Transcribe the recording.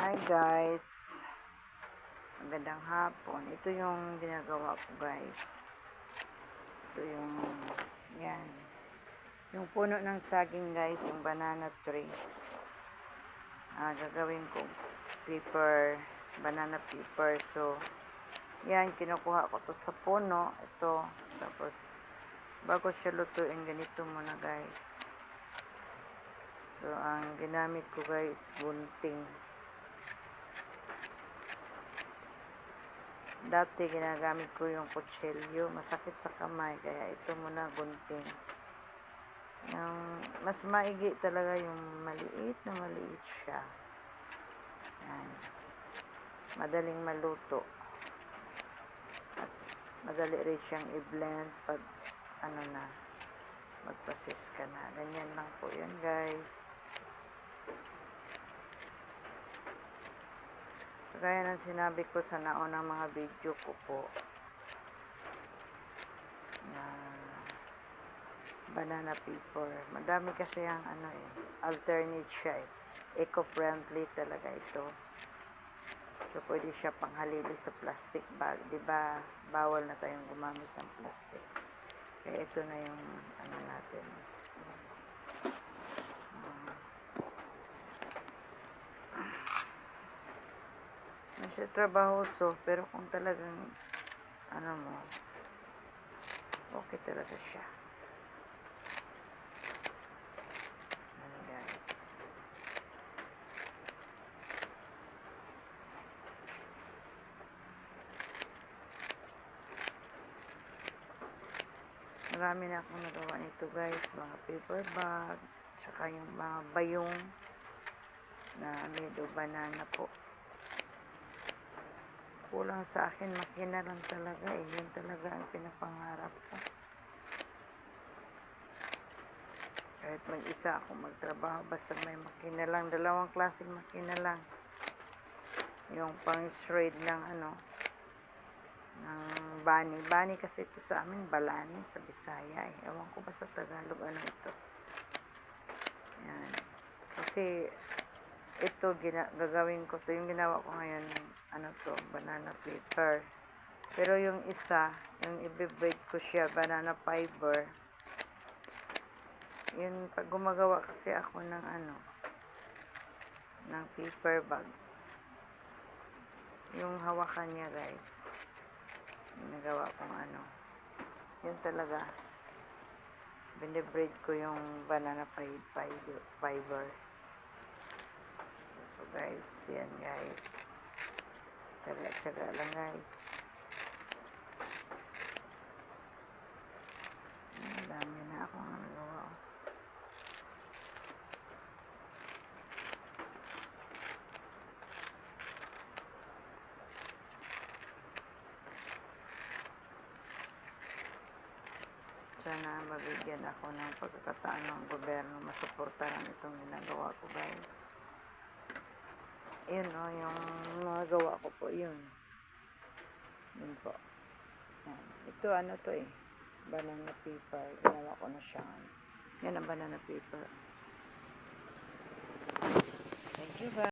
Hi guys, magandang hapon. Ito yung ginagawa ko guys. Ito yung yan, yung puno ng saging guys, yung banana tree. Gagawin ko paper, banana paper. So yan, kinukuha ko to sa puno. Ito, tapos bago siya lutuin, ganito muna guys. So ang ginamit ko guys, gunting. Dati ginagamit ko yung kutsilyo, masakit sa kamay, kaya ito muna gunting. Yung mas maigi talaga yung maliit na maliit siya. Yan. Madaling maluto. At madali rin siyang i-blend pag magpasis ka na. Ganyan lang po yan guys. Gaya ng sinabi ko sa naunang mga video ko po na banana paper. Madami kasi ang alternate siya eh. Eco-friendly talaga ito. So pwede siya panghalili sa plastic bag. Diba bawal na tayong gumamit ng plastic. Kaya ito na yung natin. Siya trabahoso, pero kung talagang okay talaga siya. Guys. Marami na akong nagawa nito guys, mga paper bag, tsaka yung mga bayong na made of banana po. Kulang sa akin, makina lang talaga eh. Yun talaga ang pinapangarap ko. Kahit mag-isa ako magtrabaho, basta may makina lang. Dalawang klaseng makina lang. Yung pang-shred ng ng bani. Bani kasi ito sa amin, balani sa Bisaya eh. Ewan ko ba sa Tagalog ano ito. Yan. Kasi ito gagawin ko to, yung ginawa ko ngayon banana paper. Pero yung isa, yung i-braid ko siya, banana fiber. Yun, pag gumagawa kasi ako ng ng paper bag, yung hawakan niya guys, yung nagawa kong yun talaga, binibraid ko yung banana fiber. So guys, yan guys, tsaga lang guys. Dami na akong nagawa. Sana mabigyan ako ng pagkakataan ng gobyerno, masuportahan itong ginagawa ko guys. Yun yung mga gawa ko po yun. Yun po. Yan. Ito to eh, banana paper. Ginawa ko na siya. Yan ang banana paper. Thank you guys.